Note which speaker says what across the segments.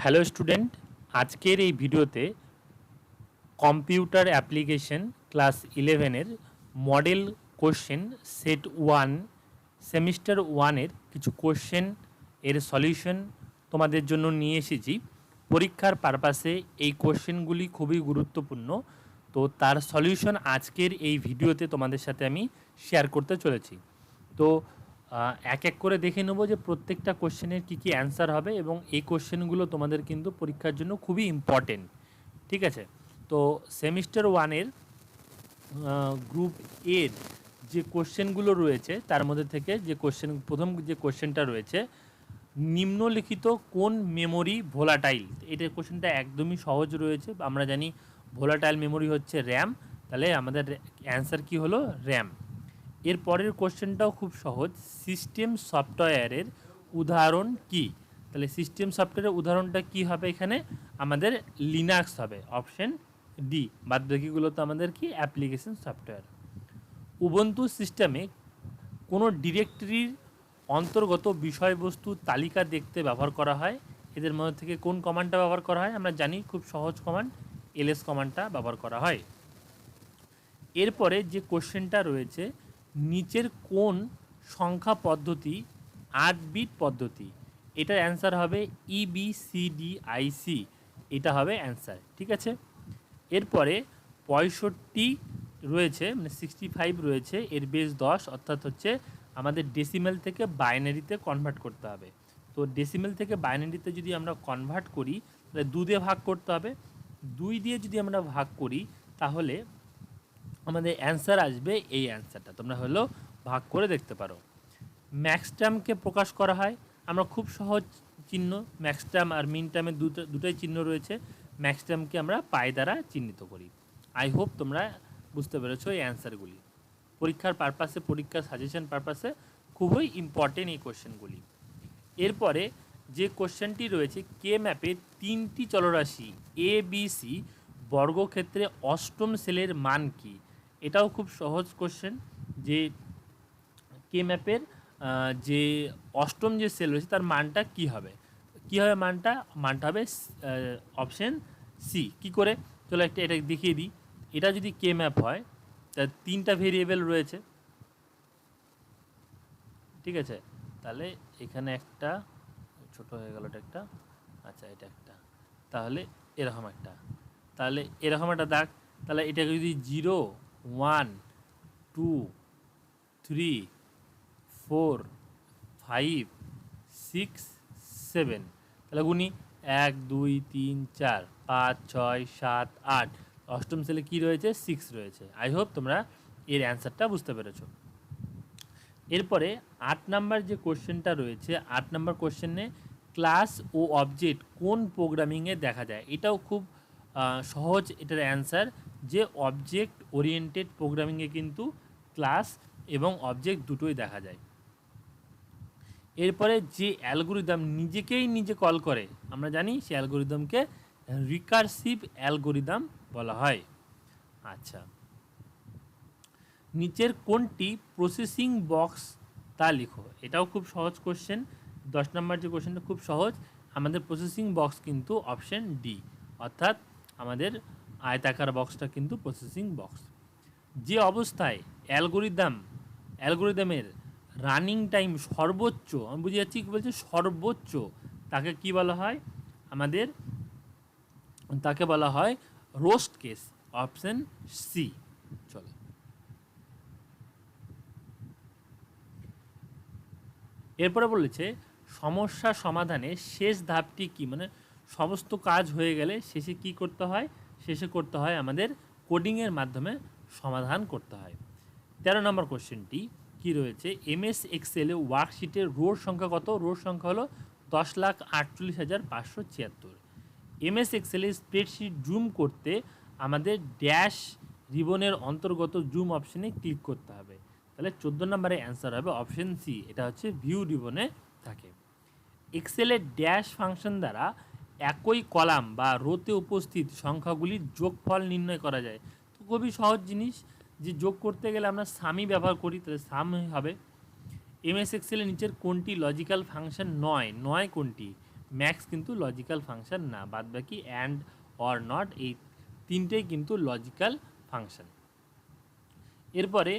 Speaker 1: Hello student, আজকের এই ভিডিওতে কম্পিউটার অ্যাপ্লিকেশন ক্লাস 11-এর মডেল কোশ্চেন সেট 1 সেমিস্টার 1-এর কিছু কোশ্চেন এর সলিউশন তোমাদের জন্য নিয়ে এসেছি। পরীক্ষার পারপাসে এই কোশ্চেনগুলি খুবই গুরুত্বপূর্ণ, তো তার সলিউশন আজকের এই ভিডিওতে তোমাদের সাথে আমি শেয়ার করতে চলেছি। তো এক এক করে দেখে নেব যে প্রত্যেকটা কোশ্চেনের কী কী অ্যান্সার হবে, এবং এই কোশ্চেনগুলো তোমাদের কিন্তু পরীক্ষার জন্য খুবই ইম্পর্টেন্ট। ঠিক আছে, তো সেমিস্টার 1-এর গ্রুপ এর যে কোশ্চেনগুলো রয়েছে তার মধ্যে থেকে যে প্রথম যে কোশ্চেনটা রয়েছে, নিম্নলিখিত কোন মেমোরি ভোলাটাইল। এটার কোশ্চেনটা একদমই সহজ রয়েছে। আমরা জানি ভোলাটাইল মেমোরি হচ্ছে র্যাম, তাহলে আমাদের অ্যান্সার কি হলো র্যাম। এর পরের কোশ্চেনটাও খুব সহজ, সিস্টেম সফটওয়্যারের উদাহরণ কি। তাহলে সিস্টেম সফটওয়্যারের উদাহরণটা কি হবে, এখানে আমাদের লিনাক্স হবে, অপশন ডি। বাদবাকিগুলো তো আমাদের কি অ্যাপ্লিকেশন সফটওয়্যার। উবুন্টু সিস্টেমে কোনো ডিরেক্টরির অন্তর্গত বিষয়বস্তু তালিকা দেখতে ব্যবহার করা হয়। এদের মধ্যে থেকে কোন কমান্ডটা ব্যবহার করা হয়? আমরা জানি খুব সহজ কমান্ড, এলএস কমান্ডটা ব্যবহার করা হয়। এরপরে যে কোশ্চেনটা রয়েছে, নিচের কোন সংখ্যা পদ্ধতি 8 বিট পদ্ধতি? এটার অ্যান্সার হবে EBCDIC, এটা হবে অ্যান্সার। ঠিক আছে, এরপরে 65 রয়েছে, মানে 65 রয়েছে, এর বেস 10, অর্থাৎ হচ্ছে আমাদের ডেসিমেল থেকে বাইনারিতে কনভার্ট করতে হবে। তো ডেসিমেল থেকে বাইনারিতে যদি আমরা কনভার্ট করি তাহলে 2 দিয়ে ভাগ করতে হবে। 2 দিয়ে যদি আমরা ভাগ করি তাহলে আমাদের অ্যান্সার আসবে এই অ্যান্সারটা। তোমরা হলো ভাগ করে দেখতে পারো। ম্যাক্স টার্মকে প্রকাশ করা হয়, আমরা খুব সহজ চিহ্ন, ম্যাক্স টার্ম আর মিন টার্মের দুটোই চিহ্ন রয়েছে। ম্যাক্স টার্মকে আমরা পাই দ্বারা চিহ্নিত করি। আই হোপ তোমরা বুঝতে পেরেছো এই অ্যান্সারগুলি। পরীক্ষার পারপাসে, পরীক্ষার সাজেশন পারপাসে খুবই ইম্পর্টেন্ট এই কোশ্চেনগুলি। এরপরে যে কোশ্চেনটি রয়েছে, কে ম্যাপে 3টি চলরাশি ABC বর্গক্ষেত্রে অষ্টম সেলের মান কি? এটাও খুব সহজ কোশ্চেন, যে কে ম্যাপের যে অষ্টম যে সেল রয়েছে তার মানটা কি হবে। কি হবে মানটা? মানটা হবে অপশন সি। কি করে? চলো এটা দেখিয়ে দিই। এটা যদি কে ম্যাপ হয় তার 3টা ভেরিয়েবল রয়েছে। ঠিক আছে, তাহলে এখানে একটা ছোট হয়ে গেল, এটা একটা, আচ্ছা এটা একটা, তাহলে এরকম একটা, তাহলে এরকম একটা দাগ। তাহলে এটাকে যদি 0 1 2 3 4 5 6 7, তাহলে গুনি 1 2 3 4 5 6 7 8, অষ্টম সেলে কি রয়েছে? 6 রয়েছে। আই হোপ তোমরা এর অ্যান্সারটা বুঝতে পেরেছো। এরপরে 8 নাম্বার যে কোশ্চেনটা রয়েছে, 8 নাম্বার কোশ্চেনে ক্লাস ও অবজেক্ট কোন প্রোগ্রামিংয়ে দেখা যায়? এটাও খুব সহজ। এটার অ্যান্সার যে অবজেক্ট ওরিয়েন্টেড প্রোগ্রামিংয়ে কিন্তু ক্লাস এবং অবজেক্ট দুটোই দেখা যায়। এরপরে যে অ্যালগোরিদম নিজেকেই নিজে কল করে, আমরা জানি সে অ্যালগোরিদমকে রিকারসিভ অ্যালগোরিদম বলা হয়। আচ্ছা, নিচের কোনটি প্রসেসিং বক্স তা লিখো। এটাও খুব সহজ কোশ্চেন। 10 নম্বর যে কোশ্চেনটা খুব সহজ, আমাদের প্রসেসিং বক্স কিন্তু অপশন ডি, অর্থাৎ আমাদের আয়তাকার বক্সটা কিন্তু প্রসেসিং বক্স। যে অবস্থায় অ্যালগোরিদমের রানিং টাইম সর্বোচ্চ, আমি বুঝে যাচ্ছি কি বলছে, সর্বোচ্চ, তাকে কি বলা হয়? আমাদের তাকে বলা হয় রোস্ট কেস, অপশন সি। চলো, এরপরে বলেছে সমস্যা সমাধানে শেষ ধাপটি কি, মানে সমস্ত কাজ হয়ে গেলে শেষে কি করতে হয়? শেষে করতে হয় আমাদের কোডিংয়ের মাধ্যমে সমাধান করতে হয়। 13 নম্বর কোশ্চেনটি কি রয়েছে, MS এক্সেলে ওয়ার্কশিটের রোর সংখ্যা কত? রোর সংখ্যা হলো 10,48,576। MS এক্সেলে স্প্রেডশিট জুম করতে আমাদের ড্যাশ রিবনের অন্তর্গত জুম অপশানে ক্লিক করতে হবে। তাহলে 14 নম্বরে অ্যান্সার হবে অপশন সি, এটা হচ্ছে ভিউ রিবনে থাকে। এক্সেলের ড্যাশ ফাংশন দ্বারা একই কলাম বা রোতে উপস্থিত সংখ্যাগুলির যোগফল নির্ণয় করা যায়। তো খুবই সহজ জিনিস, যে যোগ করতে গেলে আমরা সামই ব্যবহার করি, তাহলে সাম হবে। MS এক্সেলের নিচের কোনটি লজিক্যাল ফাংশন নয়? নয় কোনটি? ম্যাক্স কিন্তু লজিক্যাল ফাংশন না, বাদবাকি অ্যান্ড অর নট এই তিনটেই কিন্তু লজিক্যাল ফাংশন। এরপরে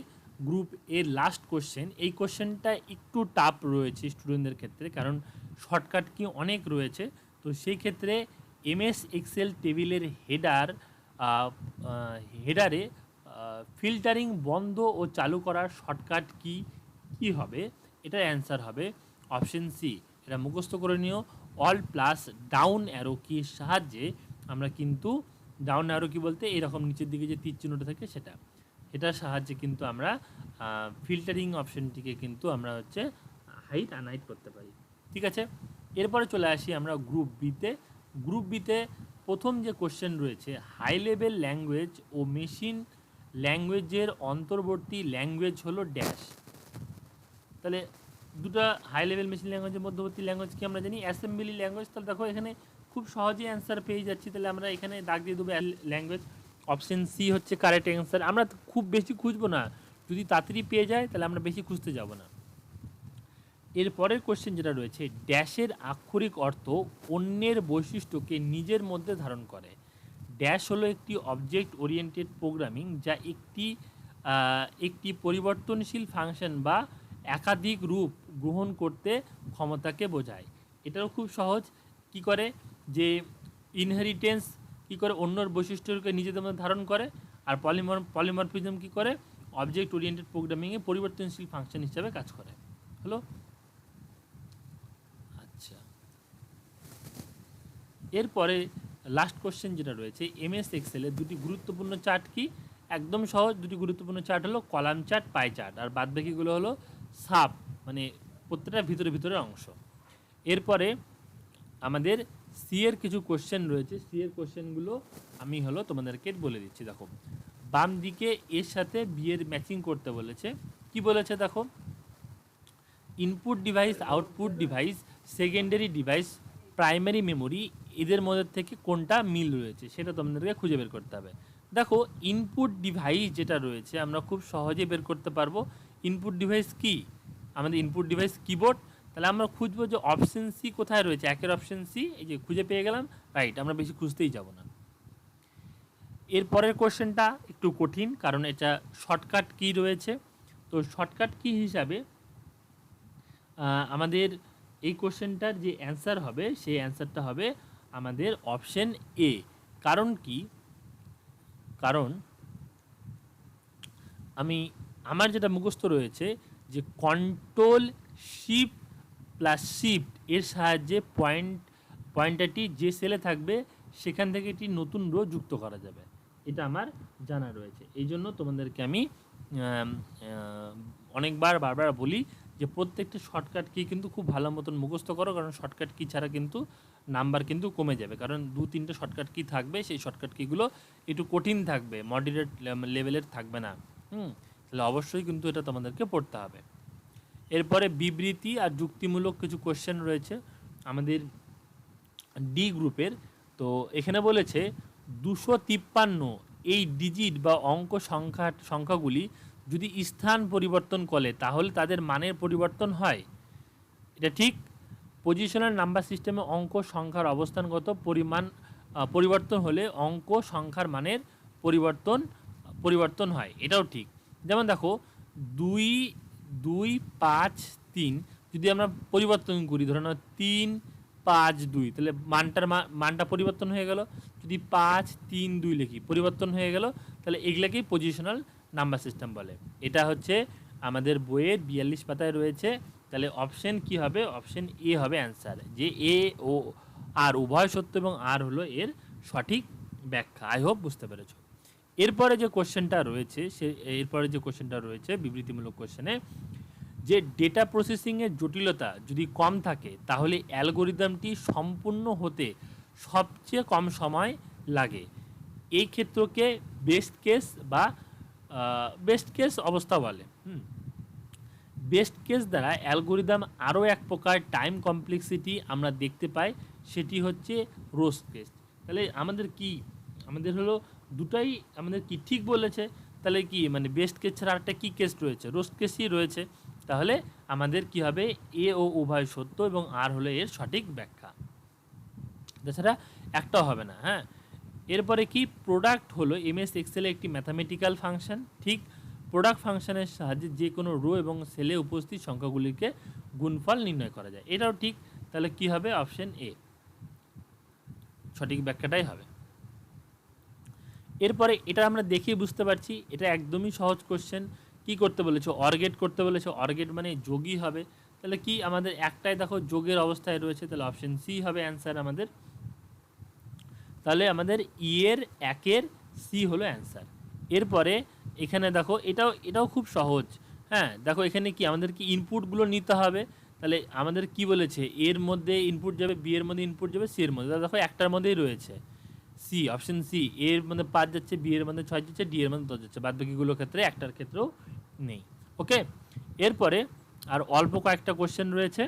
Speaker 1: গ্রুপ এর লাস্ট কোশ্চেন, এই কোশ্চেনটা একটু টাফ রয়েছে স্টুডেন্টদের ক্ষেত্রে, কারণ শর্টকাট কি অনেক রয়েছে। তো সেই ক্ষেত্রে এমএস এক্সেল টেবিলের হেডারে ফিল্টারিং বন্ধ ও চালু করার শর্টকাট কি হবে, এটার অ্যান্সার হবে অপশন সি। এটা মুখস্থ করে নিও, অল প্লাস ডাউন অ্যারো কির সাহায্যে আমরা কিন্তু, ডাউন অ্যারো কি বলতে এরকম নিচের দিকে যে তীর চিহ্নটা থাকে এটার সাহায্যে কিন্তু আমরা ফিল্টারিং অপশনটিকে কিন্তু আমরা হচ্ছে হাইট আনহাইট করতে পারি। ঠিক আছে, এরপরে চলে আসি আমরা গ্রুপ বিতে। গ্রুপ বিতে প্রথম যে কোশ্চেন রয়েছে, হাই লেভেল ল্যাঙ্গুয়েজ ও মেশিন ল্যাঙ্গুয়েজের অন্তর্বর্তী ল্যাঙ্গুয়েজ হলো ড্যাশ। তাহলে দুটো হাই লেভেল মেশিন ল্যাঙ্গুয়েজের মধ্যবর্তী ল্যাঙ্গুয়েজ কি আমরা জানি অ্যাসেম্বলি ল্যাঙ্গুয়েজ। তাহলে দেখো এখানে খুব সহজেই অ্যান্সার পেয়ে যাচ্ছি, তাহলে আমরা এখানে দাগ দিয়ে দেবো ল্যাঙ্গুয়েজ। অপশন সি হচ্ছে কারেক্ট অ্যান্সার। আমরা খুব বেশি খুঁজবো না, যদি তাড়াতাড়ি পেয়ে যায় তাহলে আমরা বেশি খুঁজতে যাব না। এর পরের কোশ্চেন যেটা রয়েছে, ড্যাশের আক্ষরিক অর্থ অন্যের বৈশিষ্ট্যকে নিজের মধ্যে ধারণ করে। ড্যাশ হলো একটি অবজেক্ট ওরিয়েন্টেড প্রোগ্রামিং, যা একটি পরিবর্তনশীল ফাংশন বা একাধিক রূপ গ্রহণ করতে ক্ষমতাকে বোঝায়। এটাও খুব সহজ, কি করে যে ইনহেরিটেন্স কি করে অন্যর বৈশিষ্ট্যকে নিজেদের মধ্যে ধারণ করে, আর পলিমরফিজম কি করে অবজেক্ট ওরিয়েন্টেড প্রোগ্রামিংয়ে পরিবর্তনশীল ফাংশন হিসাবে কাজ করে। হলো, আচ্ছা। এরপরে লাস্ট কোশ্চেন যেটা রয়েছে, এমএস এক্সেলের দুটি গুরুত্বপূর্ণ চার্ট কি? একদম সহজ, দুটি গুরুত্বপূর্ণ চার্ট হলো কলাম চার্ট, পাই চার্ট, আর বাদবাকিগুলো হলো সাব, মানে প্রত্যেকটা ভিতরের অংশ। এরপরে আমাদের সি এর কিছু কোশ্চেন রয়েছে, সি এর কোশ্চেনগুলো আমি হলো তোমাদেরকে বলে দিচ্ছি। দেখো, বাম দিকে এর সাথে বি এর ম্যাচিং করতে বলেছে। কি বলেছে দেখো, input device, output device, secondary device, primary memory, এদের মধ্যে থেকে কোনটা মিল রয়েছে সেটা তোমাদেরকে খুঁজে বের করতে হবে। দেখো, ইনপুট ডিভাইস যেটা রয়েছে আমরা খুব সহজে বের করতে পারবো। ইনপুট ডিভাইস কি? আমাদের ইনপুট ডিভাইস কিবোর্ড। তাহলে আমরা খুঁজবো যে অপশন সি কোথায় রয়েছে, একের অপশন সি, এই যে খুঁজে পেয়ে গেলাম, রাইট, আমরা বেশি খুঁজতেই যাব না। এরপরের কোশ্চেনটা একটু কঠিন, কারণ এটা শর্টকাট কি রয়েছে। তো শর্টকাট কি হিসাবে আমাদের এই কোশ্চেনটার যে অ্যান্সার হবে সেই অ্যান্সারটা হবে আমাদের অপশন এ। কারণ কি? কারণ আমার যেটা মুখস্থ রয়েছে যে কন্ট্রোল শিফট এর সাহায্যে পয়েন্টারটি যে সেলে থাকবে সেখান থেকে একটি নতুন রো যুক্ত করা যাবে, এটা আমার জানা রয়েছে। এই জন্য তোমাদেরকে আমি বারবার বলি যে প্রত্যেকটা শর্টকাট কি কিন্তু খুব ভালো মতন মুখস্থ করো, কারণ শর্টকাট কি ছাড়া কিন্তু নাম্বার কিন্তু কমে যাবে, কারণ 2-3টে শর্টকাট কি থাকবে, সেই শর্টকাট কিগুলো একটু কঠিন থাকবে, মডারেট লেভেলের থাকবে না। তাহলে অবশ্যই কিন্তু এটা তোমাদেরকে পড়তে হবে। এরপরে বিবৃতি আর যুক্তিমূলক কিছু কোশ্চেন রয়েছে আমাদের ডি গ্রুপের। তো এখানে বলেছে 253 এই ডিজিট বা অঙ্ক সংখ্যাগুলি যদি স্থান পরিবর্তন করে তাহলে তাদের মানের পরিবর্তন হয়। এটা ঠিক। পজিশনাল নাম্বার সিস্টেমে অঙ্ক সংখ্যার অবস্থানগত পরিবর্তন হলে অঙ্ক সংখ্যার মানের পরিবর্তন হয়, এটাও ঠিক। যেমন দেখো 2, 2, 5, 3 যদি আমরা পরিবর্তন করি, ধরে নাও 3, 5, 2, তাহলে মানটা পরিবর্তন হয়ে গেল। যদি 5, 3, 2 লিখি, পরিবর্তন হয়ে গেল। তাহলে এগুলাকেই পজিশনাল নাম্বার সিস্টেম বলে। এটা হচ্ছে আমাদের বইয়ের 42 পাতায় রয়েছে। তাহলে অপশন কি হবে? অপশন এ হবে অ্যান্সার, যে এ ও আর উভয় সত্য এবং আর হলো এর সঠিক ব্যাখ্যা। আই হোপ বুঝতে পেরেছ। এরপরে যে কোশ্চেনটা রয়েছে বিবৃতিমূলক কোশ্চেনে, যে ডেটা প্রসেসিংয়ের জটিলতা যদি কম থাকে তাহলে অ্যালগোরিদমটি সম্পূর্ণ হতে সবচেয়ে কম সময় লাগে। এই ক্ষেত্রকে বেস্ট কেস অবস্থা বলে। বেস্ট কেস দ্বারা অ্যালগোরিদম আরও এক প্রকার টাইম কমপ্লেক্সিটি আমরা দেখতে পাই, সেটি হচ্ছে রোস্ট কেস। তাহলে আমাদের হলো দুটাই আমাদের কি ঠিক বলেছে। তাহলে কি মানে বেস্ট কেস ছাড়া আরেকটা কী কেস রয়েছে? রোস্ট কেসই রয়েছে। তাহলে আমাদের কি হবে? এ ও উভয় সত্য এবং আর হলো এর সঠিক ব্যাখ্যা। তাছাড়া একটাও হবে না। হ্যাঁ, এরপরে কি প্রোডাক্ট হলো এমএস এক্সেলে একটি ম্যাথামেটিক্যাল ফাংশন। ঠিক, প্রোডাক্ট ফাংশনের সাহায্যে যে কোনো রো এবং সেলে উপস্থিত সংখ্যাগুলিকে গুণফল নির্ণয় করা যায়। এটাও ঠিক। তাহলে কি হবে? অপশন এ সঠিক ব্যাখ্যাটাই হবে। এরপরে এটা আমরা দেখেই বুঝতে পারছি এটা একদমই সহজ কোশ্চেন। কি করতে বলেছে? অর্গেট করতে বলেছে। অর্গেট মানে যোগই হবে। তাহলে কি আমাদের একটাই দেখো যোগের অবস্থায় রয়েছে, তাহলে অপশন সি হবে অ্যান্সার আমাদের। তাহলে আমাদের ই এর একের সি হলো অ্যান্সার। এরপরে এখানে দেখো এটাও খুব সহজ। হ্যাঁ, দেখো এখানে কি আমাদের কি ইনপুটগুলো নিতে হবে। তাহলে আমাদের কি বলেছে? এর মধ্যে ইনপুট যাবে, বি এর মধ্যে ইনপুট যাবে, সি এর মধ্যে। দেখো একটার মধ্যেই রয়েছে সি, অপশন সি। এর মধ্যে 5 যাচ্ছে, বি এর মধ্যে 6 যাচ্ছে, ডি এর মধ্যে 10 যাচ্ছে। বাদ বাকিগুলোর ক্ষেত্রে একটার ক্ষেত্রেও নেই। ওকে, এরপরে আর অল্প কয়েকটা কোশ্চেন রয়েছে,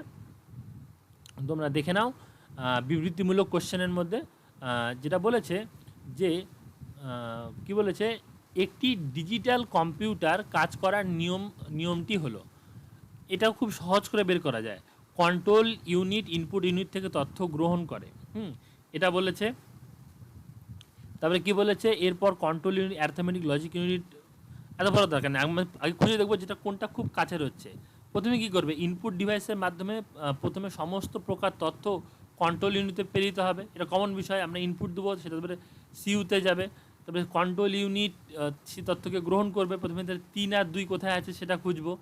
Speaker 1: তোমরা দেখে নাও। বিবৃতিমূলক কোশ্চেনের মধ্যে যেটা বলেছে যে কি বলেছে, একটি ডিজিটাল কম্পিউটার কাজ করার নিয়মটি হলো, এটাও খুব সহজ করে বের করা যায়। কন্ট্রোল ইউনিট ইনপুট ইউনিট থেকে তথ্য গ্রহণ করে। এটা বলেছে। তারপরে কি বলেছে? এরপর control unit, arithmetic, logic unit, এত বড় দরকার নেই, আমি আগে খুঁজে দেখবো যেটা কোনটা খুব কাছের হচ্ছে। প্রথমে কি করবে? ইনপুট ডিভাইসের মাধ্যমে প্রথমে সমস্ত প্রকার তথ্য কন্ট্রোল ইউনিটে প্রেরিত হবে। এটা কমন বিষয়। আমরা ইনপুট দেবো, সেটা তারপরে সিইউতে যাবে। তারপরে কন্ট্রোল ইউনিট সেই তথ্যকে গ্রহণ করবে। প্রথমে 3 আর 2 কোথায় আছে সেটা খুঁজবো।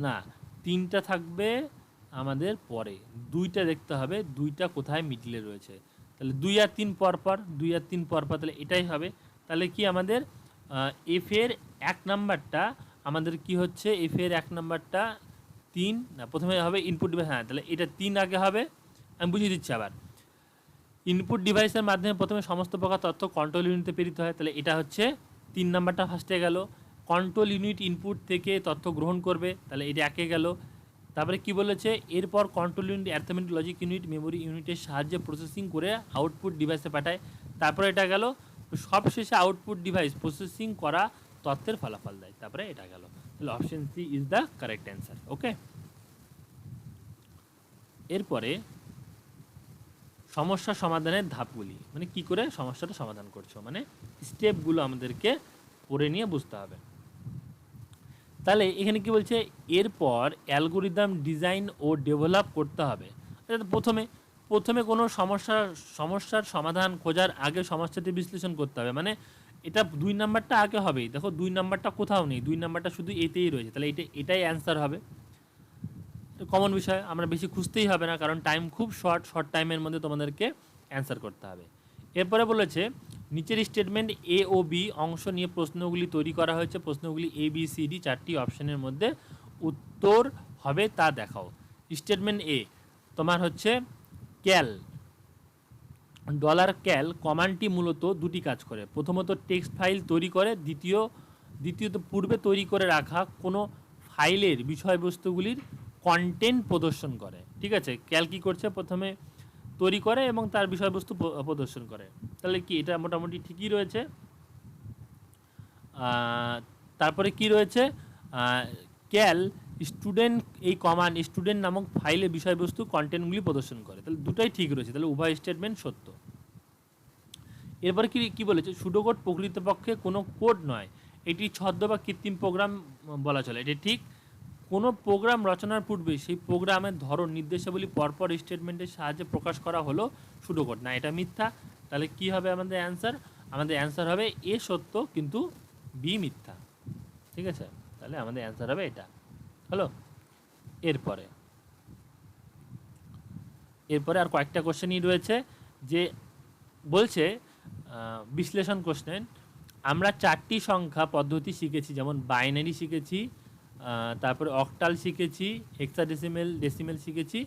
Speaker 1: না, 3টা থাকবে আমাদের পরে, 2টা দেখতে হবে 2টা কোথায় মিডলে রয়েছে। তাহলে 2 আর 3 পরপর, 2 আর 3 পরপর, তাহলে এটাই হবে। তাহলে কি আমাদের এফ এর 1 নাম্বারটা আমাদের কি হচ্ছে? এফ এর 1 নাম্বারটা 3 না, প্রথমে হবে ইনপুট ডিভাইস। হ্যাঁ, তাহলে এটা 3 আগে হবে। আমি বুঝিয়ে দিচ্ছি আবার। ইনপুট ডিভাইসের মাধ্যমে প্রথমে সমস্ত প্রকার তথ্য কন্ট্রোল ইউনিটে প্রেরিত হয়। তাহলে এটা হচ্ছে 3 নাম্বারটা ফার্স্টে গেল। কন্ট্রোল ইউনিট ইনপুট থেকে তথ্য গ্রহণ করবে, তাহলে এটা একে গেল। তারপরে কি বলেছে? এরপর control unit, arithmetic, logic unit, memory ইউনিটের সাহায্যে প্রসেসিং করে আউটপুট ডিভাইসে পাঠায়। তারপরে এটা গেল। সবশেষে আউটপুট ডিভাইস প্রসেসিং করা তথ্যের ফলাফল দেয়। তারপরে এটা গেল। তাহলে option C is the correct answer. Okay, এরপরে সমস্যা সমাধানের ধাপগুলি, মানে কি করে সমস্যাটা সমাধান করছো, মানে স্টেপগুলো আমাদেরকে পড়ে নিয়ে বুঝতে হবে। তাহলে এখানে কি বলছে? এরপর অ্যালগোরিদম ডিজাইন ও ডেভেলপ করতে হবে। অর্থাৎ প্রথমে কোনো সমস্যার সমাধান খোঁজার আগে সমস্যাটি বিশ্লেষণ করতে হবে। মানে এটা 2 নাম্বারটা আগে হবেই। দেখো 2 নাম্বারটা কোথাও নেই, 2 নাম্বারটা শুধু এতেই রয়েছে। তাহলে এটাই অ্যান্সার হবে। কমন বিষয়, আমরা বেশি খুঁজতেই হবে না, কারণ টাইম খুব শর্ট টাইমের মধ্যে তোমাদেরকে অ্যান্সার করতে হবে। এরপরে বলেছে নিচের স্টেটমেন্ট এ ও বি অংশ নিয়ে প্রশ্নগুলি তৈরি করা হয়েছে। প্রশ্নগুলি এ বি সি ডি 4টি অপশনের মধ্যে উত্তর হবে তা দেখাও। স্টেটমেন্ট এ তোমার হচ্ছে ক্যাল, $ক্যাল কমান্ডটি মূলত 2টি কাজ করে। প্রথমত টেক্সট ফাইল তৈরি করে, দ্বিতীয়ত পূর্বে তৈরি করে রাখা কোনো ফাইলের বিষয়বস্তুগুলির কন্টেন্ট প্রদর্শন করে। ঠিক আছে, ক্যাল কী করছে? প্রথমে তৈরি করে এবং তার বিষয়বস্তু প্রদর্শন করে। তাহলে কি এটা মোটামুটি ঠিকই রয়েছে। তারপরে কি রয়েছে? ক্যাল স্টুডেন্ট, এই কমান্ড স্টুডেন্ট নামক ফাইলে বিষয়বস্তু কন্টেন্টগুলি প্রদর্শন করে। তাহলে দুটোই ঠিক রয়েছে, তাহলে উভয় স্টেটমেন্ট সত্য। এরপরে কি বলেছে? সুডোকোড প্রকৃতপক্ষে কোনো কোড নয়, এটি ছদ্ম বা কৃত্রিম প্রোগ্রাম বলা চলে। এটি ঠিক। কোনো প্রোগ্রাম রচনার পূর্বে সেই প্রোগ্রামের ধরন, নির্দেশাবলী পরপর স্টেটমেন্টের সাহায্যে প্রকাশ করা হলো সুডোকোড। না, এটা মিথ্যা। তাহলে কি হবে আমাদের অ্যান্সার? আমাদের অ্যান্সার হবে এ সত্য কিন্তু বি মিথ্যা। ঠিক আছে, তাহলে আমাদের অ্যান্সার হবে এটা। হলো। এরপরে আর কয়েকটা কোশ্চেনই রয়েছে, যে বলছে বিশ্লেষণ কোশ্চেন। আমরা 4টি সংখ্যা পদ্ধতি শিখেছি, যেমন বাইনারি শিখেছি, তারপরে অক্টাল শিখেছি, হেক্সাডেসিমেল শিখেছি।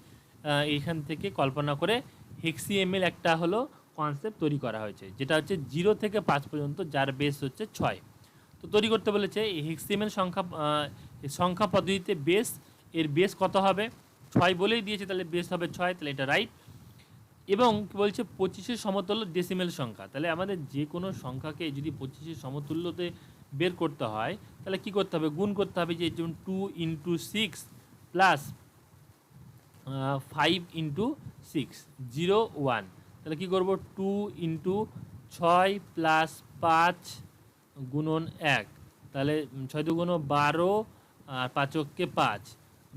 Speaker 1: এইখান থেকে কল্পনা করে হেক্সিএমএল একটা হলো কনসেপ্ট তৈরি করা হয়েছে, যেটা হচ্ছে 0 থেকে 5 পর্যন্ত, যার বেস হচ্ছে 6। তো তৈরি করতে বলেছে এই হেক্সিএমএল সংখ্যা পদ্ধতিতে এর বেস কত হবে? 6 বলেই দিয়েছে, তাহলে বেস হবে 6, তাহলে এটা রাইট। এবং বলছে 25-এর সমতুল্য ডেসিমেল সংখ্যা। তাহলে আমাদের যে কোনো সংখ্যাকে যদি 25-এর সমতুল্যতে বের করতে হয়, তাহলে কি করতে হবে? গুণ করতে হবে। যে যেমন 2 × 6 প্লাস 5 ইন্টু 6 0 1, তাহলে কী করবো 2 ইন্টু 6 প্লাস 5 গুণন 1, তাহলে 6 দুগুণ 12 আর 5 কে 5,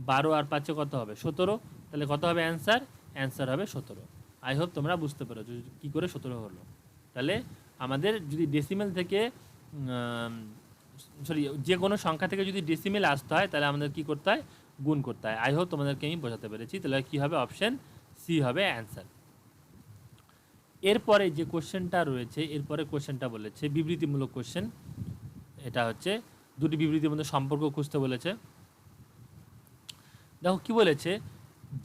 Speaker 1: 12 আর 5 কত হবে 17, তাহলে কত হবে অ্যান্সার হবে 17। আই হোপ তোমরা বুঝতে পারো কী করে 17 হলো। তাহলে আমাদের যদি ডেসিমেল থেকে সরি যে কোনো সংখ্যা থেকে যদি ডেসিমেল আসতে হয় তাহলে আমাদের কী করতে হয়, গুণ করতে হয়। আই হোপ তোমাদেরকে আমি বোঝাতে পেরেছি। তাহলে কী হবে, অপশান সি হবে অ্যান্সার। এরপরে যে কোশ্চেনটা রয়েছে, এরপরে কোশ্চেনটা বলেছে বিবৃতিমূলক কোশ্চেন। এটা হচ্ছে দুটি বিবৃতির মধ্যে সম্পর্ক খুঁজতে বলেছে। দেখো কি বলেছে,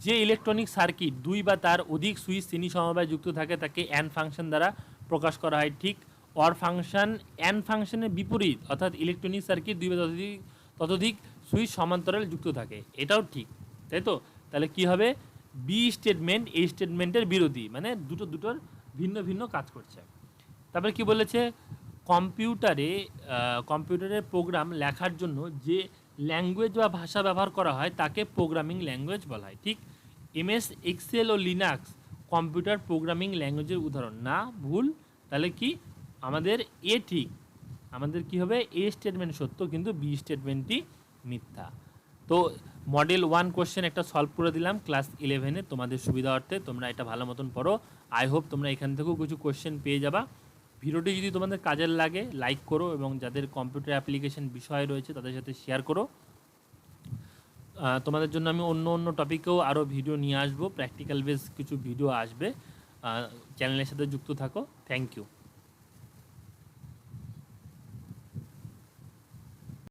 Speaker 1: যে ইলেকট্রনিক সার্কিট 2 বা তার অধিক সুইচ শ্রেণী সমবায় যুক্ত থাকে তাকে অ্যান্ড ফাংশন দ্বারা প্রকাশ করা হয়। ঠিক অর ফাংশন অ্যান্ড ফাংশনের বিপরীত, অর্থাৎ ইলেকট্রনিক সার্কিট 2 বা ততোধিক সুইচ সমান্তরাল যুক্ত থাকে, এটাও ঠিক, তাই তো? তাহলে কি হবে, বি স্টেটমেন্ট এই স্টেটমেন্টের বিরোধী, মানে দুটোর ভিন্ন ভিন্ন কাজ করছে। তারপরে কি বলেছে, কম্পিউটারে প্রোগ্রাম লেখার জন্য যে ল্যাঙ্গুয়েজ বা ভাষা ব্যবহার করা হয় তাকে প্রোগ্রামিং ল্যাঙ্গুয়েজ বলা হয়। ঠিক এমএস এক্সেল ও লিনাক্স কম্পিউটার প্রোগ্রামিং ল্যাঙ্গুয়েজের উদাহরণ না, ভুল। তাহলে কি আমাদের এ ঠিক, আমাদের কি হবে, এ স্টেটমেন্ট সত্য কিন্তু বি স্টেটমেন্টটি মিথ্যা। তো মডেল 1 কোশ্চেন একটা সলভ করে দিলাম ক্লাস 11-এ তোমাদের সুবিধার্থে, তোমরা এটা ভালো মতন পড়ো। আই হোপ তোমরা এখান থেকেও কিছু কোশ্চেন পেয়ে যাবা। ভিডিওটি যদি তোমাদের কাজের লাগে লাইক করো এবং যাদের কম্পিউটার অ্যাপ্লিকেশন বিষয় রয়েছে তাদের সাথে শেয়ার করো। তোমাদের জন্য আমি অন্য টপিকেও আরও ভিডিও নিয়ে আসবো, প্র্যাকটিক্যাল বেস কিছু ভিডিও আসবে। চ্যানেলের সাথে যুক্ত থাকো। Thank you.